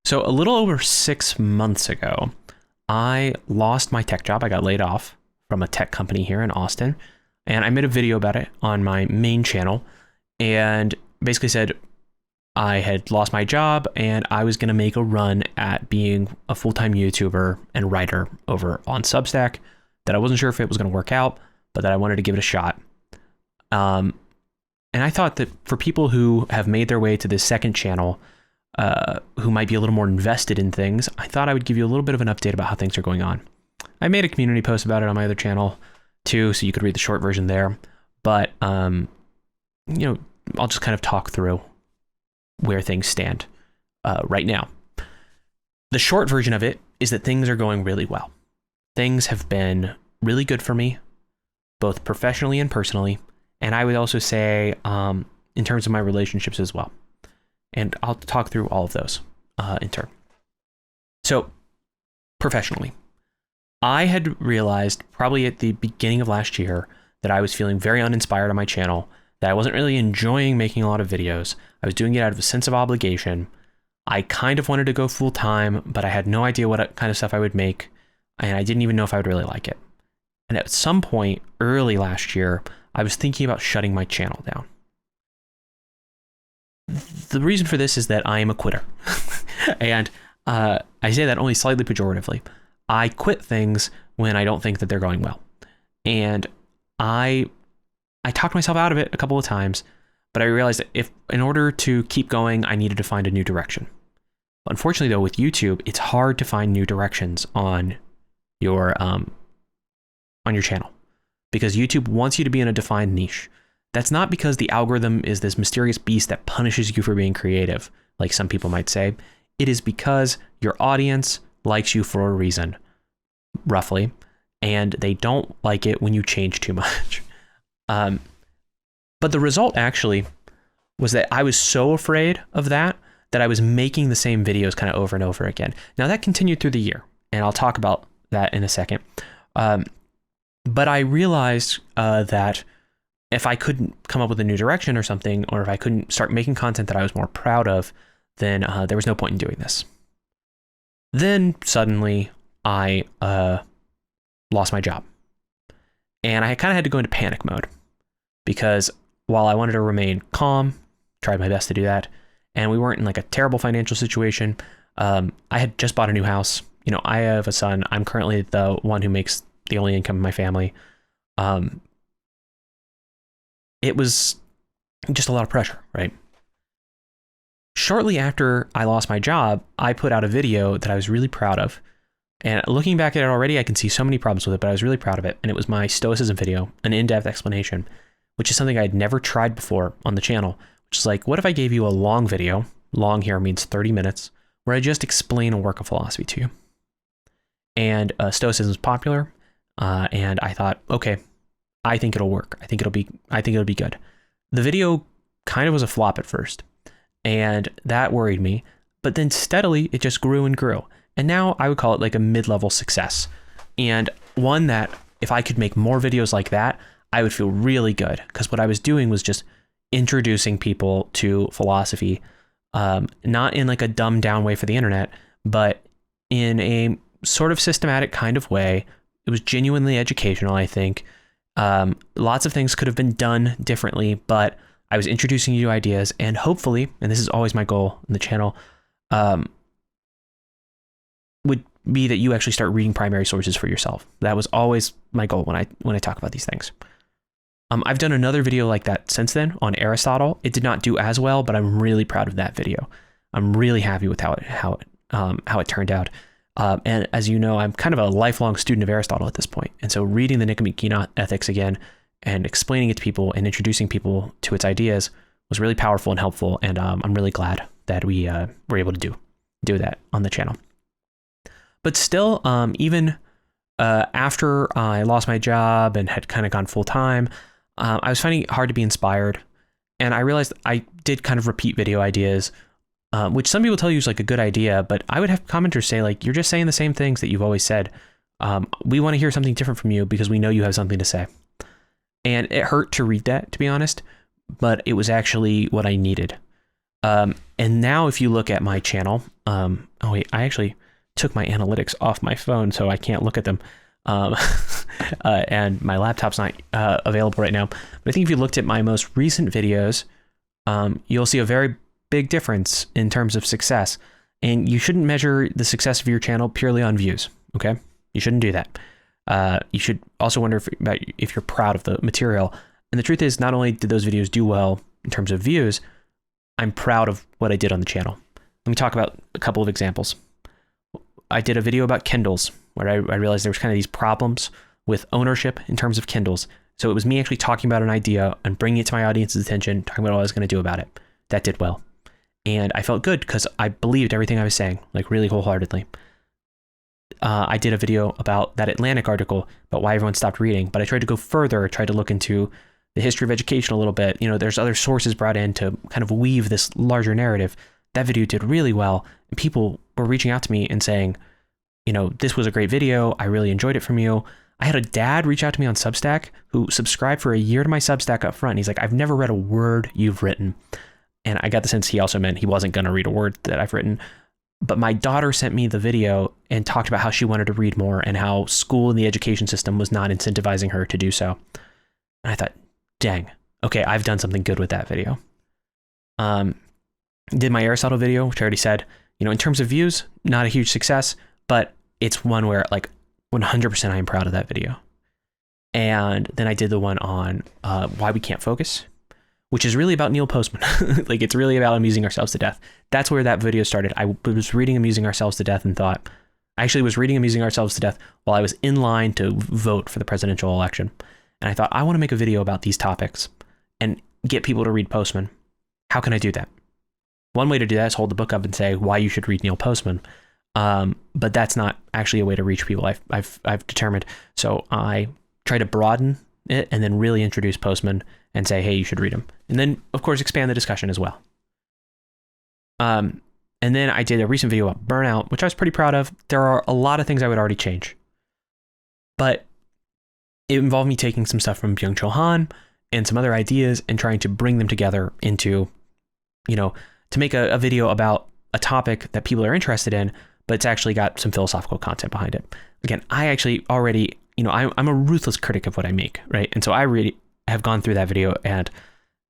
So a little over 6 months ago, I lost my tech job. I got laid off from a tech company here in Austin, and I made a video about it on my main channel and basically said I had lost my job and I was going to make a run at being a full-time YouTuber and writer over on Substack, that I wasn't sure if it was going to work out, but that I wanted to give it a shot. And I thought that for people who have made their way to this second channel, who might be a little more invested in things, I thought I would give you a little bit of an update about how things are going on. I made a community post about it on my other channel too, so you could read the short version there. But, I'll just kind of talk through where things stand right now. The short version of it is that things are going really well. Things have been really good for me, both professionally and personally. And I would also say in terms of my relationships as well. And I'll talk through all of those in turn. So, professionally, I had realized probably at the beginning of last year that I was feeling very uninspired on my channel, that I wasn't really enjoying making a lot of videos. I was doing it out of a sense of obligation. I kind of wanted to go full time, but I had no idea what kind of stuff I would make, and I didn't even know if I would really like it. And at some point early last year, I was thinking about shutting my channel down. The reason for this is that I am a quitter. And I say that only slightly pejoratively. I quit things when I don't think that they're going well. And I talked myself out of it a couple of times, but I realized that in order to keep going, I needed to find a new direction. Unfortunately, though, with YouTube, it's hard to find new directions on your channel, because YouTube wants you to be in a defined niche. That's not because the algorithm is this mysterious beast that punishes you for being creative, like some people might say. It is because your audience likes you for a reason, roughly, and they don't like it when you change too much. But the result actually was that I was so afraid of that I was making the same videos kind of over and over again. Now that continued through the year, and I'll talk about that in a second. But I realized that if I couldn't come up with a new direction or something, or if I couldn't start making content that I was more proud of, then there was no point in doing this. Then suddenly I lost my job. And I kind of had to go into panic mode, because while I wanted to remain calm, tried my best to do that, and we weren't in like a terrible financial situation, I had just bought a new house. I have a son. I'm currently the one who makes the only income in my family. It was just a lot of pressure, right? Shortly after I lost my job, I put out a video that I was really proud of. And looking back at it already, I can see so many problems with it, but I was really proud of it. And it was my Stoicism video, an in-depth explanation, which is something I'd never tried before on the channel, which is like, what if I gave you a long video, long here means 30 minutes, where I just explain a work of philosophy to you? And Stoicism is popular, and I thought, okay, I think it'll work. I think it'll be good. The video kind of was a flop at first, and that worried me, but then steadily it just grew and grew. And now I would call it like a mid-level success, and one that if I could make more videos like that, I would feel really good, because what I was doing was just introducing people to philosophy, not in like a dumbed down way for the internet, but in a sort of systematic kind of way. It was genuinely educational, I think. Lots of things could have been done differently, but I was introducing you to ideas, and hopefully, and this is always my goal in the channel, would be that you actually start reading primary sources for yourself. That was always my goal when I talk about these things. I've done another video like that since then on Aristotle. It did not do as well, but I'm really proud of that video. I'm really happy with how it turned out. And as you know, I'm kind of a lifelong student of Aristotle at this point. And so reading the Nicomachean Ethics again and explaining it to people and introducing people to its ideas was really powerful and helpful. And I'm really glad that we were able to do that on the channel. But still, even after I lost my job and had kind of gone full time, I was finding it hard to be inspired. And I realized I did kind of repeat video ideas, which some people tell you is like a good idea, but I would have commenters say like, you're just saying the same things that you've always said. We want to hear something different from you because we know you have something to say. And it hurt to read that, to be honest, but it was actually what I needed. And now if you look at my channel, oh wait, I actually took my analytics off my phone, so I can't look at them. And my laptop's not available right now. But I think if you looked at my most recent videos, you'll see a very big difference in terms of success. And you shouldn't measure the success of your channel purely on views, okay? You shouldn't do that. You should also wonder if you're proud of the material. And the truth is, not only did those videos do well in terms of views, I'm proud of what I did on the channel. Let me talk about a couple of examples. I did a video about Kindles where I realized there was kind of these problems with ownership in terms of Kindles. So it was me actually talking about an idea and bringing it to my audience's attention, talking about what I was going to do about it. That did well. And I felt good because I believed everything I was saying, like really wholeheartedly. I did a video about that Atlantic article about why everyone stopped reading, but I tried to go further, tried to look into the history of education a little bit. You know, there's other sources brought in to kind of weave this larger narrative. That video did really well. And people were reaching out to me and saying, you know, this was a great video. I really enjoyed it from you. I had a dad reach out to me on Substack who subscribed for a year to my Substack up front. And he's like, I've never read a word you've written. And I got the sense he also meant he wasn't going to read a word that I've written. But my daughter sent me the video and talked about how she wanted to read more and how school and the education system was not incentivizing her to do so. And I thought, dang, okay, I've done something good with that video. Did my Aristotle video, which I already said, you know, in terms of views, not a huge success, but it's one where like 100% I am proud of that video. And then I did the one on why we can't focus, which is really about Neil Postman. Like it's really about amusing ourselves to death. That's where that video started. I was reading Amusing Ourselves to Death and thought, I actually was reading Amusing Ourselves to Death while I was in line to vote for the presidential election. And I thought, I want to make a video about these topics and get people to read Postman. How can I do that? One way to do that is hold the book up and say why you should read Neil Postman. But that's not actually a way to reach people I've determined. So I try to broaden it and then really introduce Postman and say, hey, you should read him. And then, of course, expand the discussion as well. And then I did a recent video about Burnout, which I was pretty proud of. There are a lot of things I would already change. But it involved me taking some stuff from Byung-Chul Han and some other ideas and trying to bring them together into, you know, to make a video about a topic that people are interested in, but it's actually got some philosophical content behind it. Again, I actually already, you know, I'm a ruthless critic of what I make, right? And so I really have gone through that video and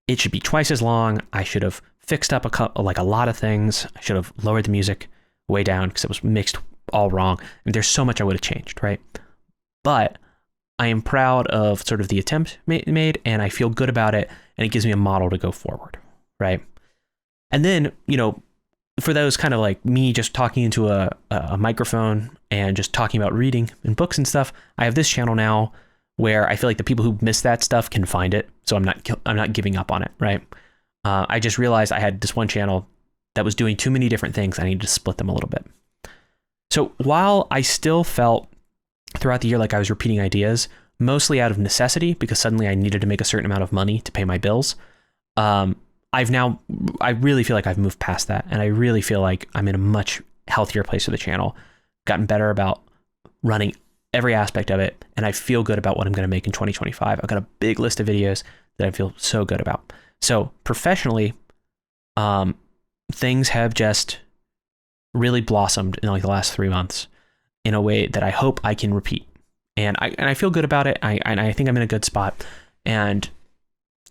it should be twice as long. I should have fixed up a lot of things. I should have lowered the music way down because it was mixed all wrong. I mean, there's so much I would have changed, right? But I am proud of sort of the attempt made and I feel good about it and it gives me a model to go forward, right? And then, you know, for those kind of like me just talking into a microphone and just talking about reading and books and stuff, I have this channel now where I feel like the people who miss that stuff can find it. So I'm not giving up on it, right? I just realized I had this one channel that was doing too many different things. I needed to split them a little bit. So while I still felt throughout the year like I was repeating ideas, mostly out of necessity because suddenly I needed to make a certain amount of money to pay my bills, I really feel like I've moved past that. And I really feel like I'm in a much healthier place for the channel, gotten better about running every aspect of it. And I feel good about what I'm going to make in 2025. I've got a big list of videos that I feel so good about. So professionally, things have just really blossomed in like the last 3 months in a way that I hope I can repeat. And I feel good about it. I think I'm in a good spot. And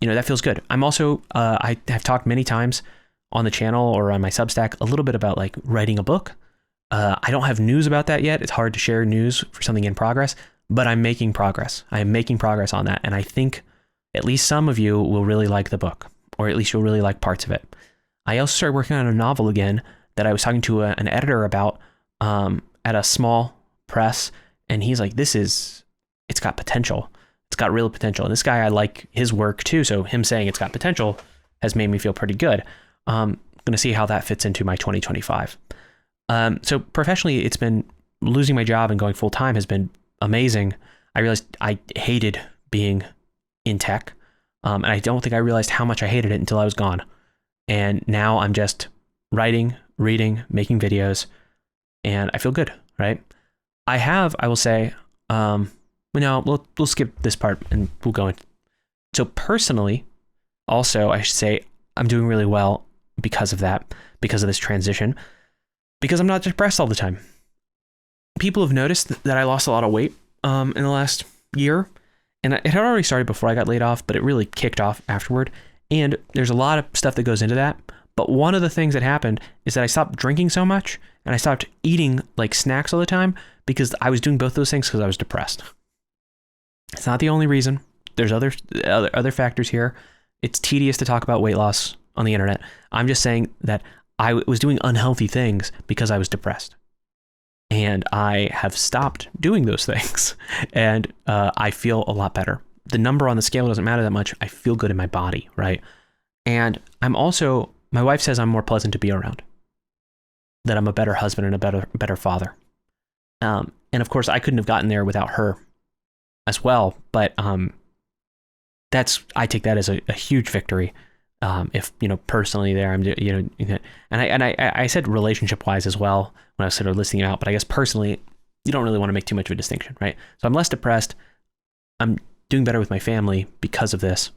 you know, that feels good. I'm also, I have talked many times on the channel or on my Substack a little bit about like writing a book. I don't have news about that yet. It's hard to share news for something in progress, but I'm making progress. I am making progress on that. And I think at least some of you will really like the book, or at least you'll really like parts of it. I also started working on a novel again that I was talking to an editor about at a small press. And he's like, it's got potential. It's got real potential. And this guy, I like his work too. So him saying it's got potential has made me feel pretty good. I'm going to see how that fits into my 2025. So professionally, it's been losing my job and going full time has been amazing. I realized I hated being in tech. And I don't think I realized how much I hated it until I was gone. And now I'm just writing, reading, making videos, and I feel good, right? I will say, we'll skip this part and we'll go in. So personally, also, I should say I'm doing really well because of that, because of this transition, because I'm not depressed all the time. People have noticed that I lost a lot of weight in the last year, and it had already started before I got laid off, but it really kicked off afterward. And there's a lot of stuff that goes into that. But one of the things that happened is that I stopped drinking so much and I stopped eating like snacks all the time because I was doing both those things because I was depressed. It's not the only reason. There's other factors here. It's tedious to talk about weight loss on the internet. I'm just saying that I was doing unhealthy things because I was depressed. And I have stopped doing those things. And I feel a lot better. The number on the scale doesn't matter that much. I feel good in my body, right? And I'm also, my wife says I'm more pleasant to be around. That I'm a better husband and a better father. And of course, I couldn't have gotten there without her as well. But I take that as a huge victory. If, personally there, I'm, and I said relationship wise as well when I was sort of listing it out, but I guess personally, you don't really want to make too much of a distinction, right? So I'm less depressed. I'm doing better with my family because of this.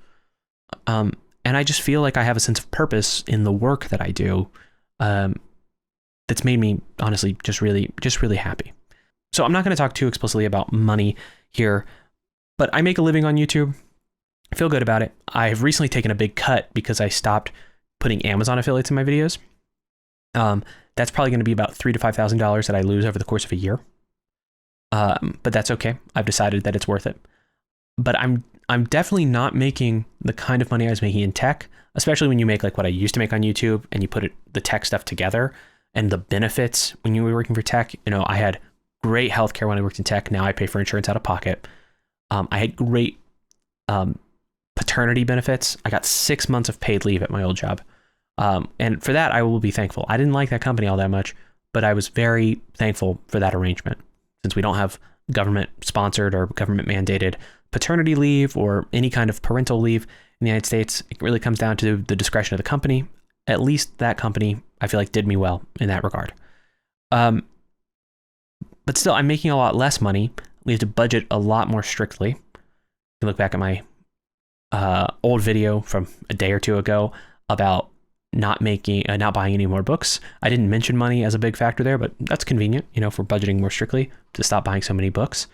And I just feel like I have a sense of purpose in the work that I do. That's made me honestly just really happy. So I'm not going to talk too explicitly about money here, but I make a living on YouTube. I feel good about it. I've recently taken a big cut because I stopped putting Amazon affiliates in my videos. That's probably going to be about $3,000 to $5,000 that I lose over the course of a year. But that's okay. I've decided that it's worth it. But I'm definitely not making the kind of money I was making in tech, especially when you make like what I used to make on YouTube and you put the tech stuff together and the benefits when you were working for tech. I had great healthcare when I worked in tech. Now I pay for insurance out of pocket. I had great paternity benefits. I got 6 months of paid leave at my old job. And for that, I will be thankful. I didn't like that company all that much, but I was very thankful for that arrangement. Since we don't have government sponsored or government mandated paternity leave or any kind of parental leave in the United States, it really comes down to the discretion of the company. At least that company, I feel like, did me well in that regard. But still, I'm making a lot less money. We have to budget a lot more strictly. You can look back at my old video from a day or two ago about not buying any more books. I didn't mention money as a big factor there, but that's convenient, for budgeting more strictly to stop buying so many books.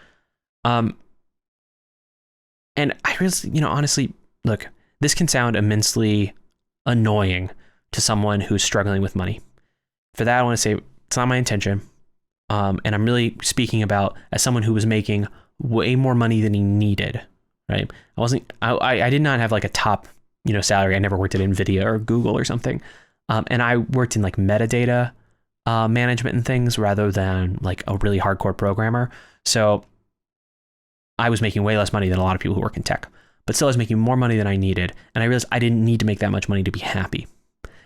And I really, honestly, look, this can sound immensely annoying to someone who's struggling with money. For that, I want to say it's not my intention. And I'm really speaking about as someone who was making way more money than he needed, right? I did not have like a top, salary. I never worked at NVIDIA or Google or something. And I worked in like metadata management and things rather than like a really hardcore programmer. So I was making way less money than a lot of people who work in tech, but still I was making more money than I needed. And I realized I didn't need to make that much money to be happy.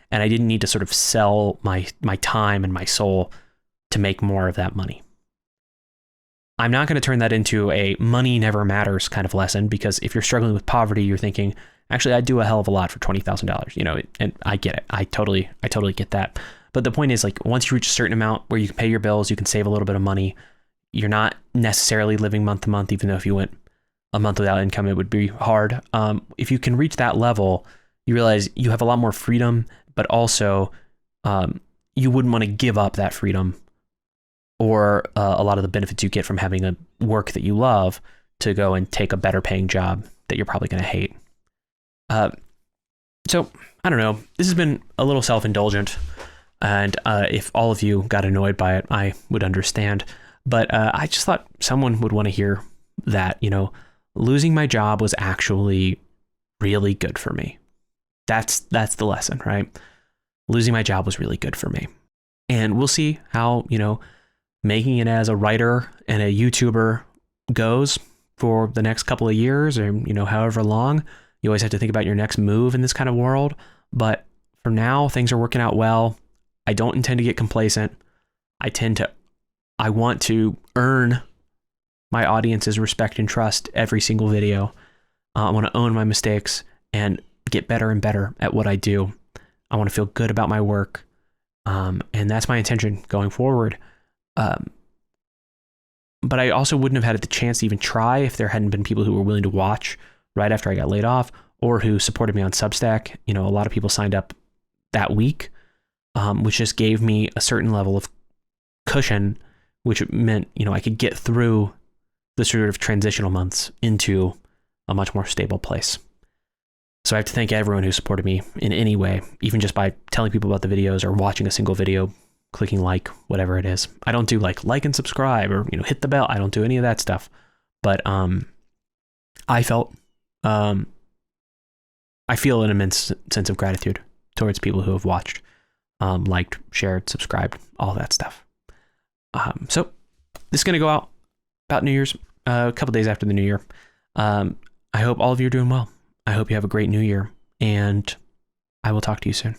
And I didn't need to sort of sell my time and my soul to make more of that money. I'm not going to turn that into a money never matters kind of lesson, because if you're struggling with poverty, you're thinking, actually, I'd do a hell of a lot for $20,000, and I get it. I totally get that. But the point is, like, once you reach a certain amount where you can pay your bills, you can save a little bit of money. You're not necessarily living month to month, even though if you went a month without income, it would be hard. If you can reach that level, you realize you have a lot more freedom, but also you wouldn't want to give up that freedom or a lot of the benefits you get from having a work that you love to go and take a better paying job that you're probably going to hate. So I don't know. This has been a little self-indulgent, and if all of you got annoyed by it, I would understand. But I just thought someone would want to hear that, losing my job was actually really good for me. That's the lesson, right? Losing my job was really good for me. And we'll see how, making it as a writer and a YouTuber goes for the next couple of years, or, however long. You always have to think about your next move in this kind of world. But for now, things are working out well. I don't intend to get complacent. I want to earn my audience's respect and trust every single video. I want to own my mistakes and get better and better at what I do. I want to feel good about my work. And that's my intention going forward. But I also wouldn't have had the chance to even try if there hadn't been people who were willing to watch right after I got laid off, or who supported me on Substack. A lot of people signed up that week, which just gave me a certain level of cushion, which meant, I could get through the sort of transitional months into a much more stable place. So I have to thank everyone who supported me in any way, even just by telling people about the videos or watching a single video, clicking like, whatever it is. I don't do like and subscribe or, hit the bell. I don't do any of that stuff. But I feel an immense sense of gratitude towards people who have watched, liked, shared, subscribed, all that stuff. So this is going to go out about New Year's, a couple days after the New Year. I hope all of you are doing well. I hope you have a great New Year, and I will talk to you soon.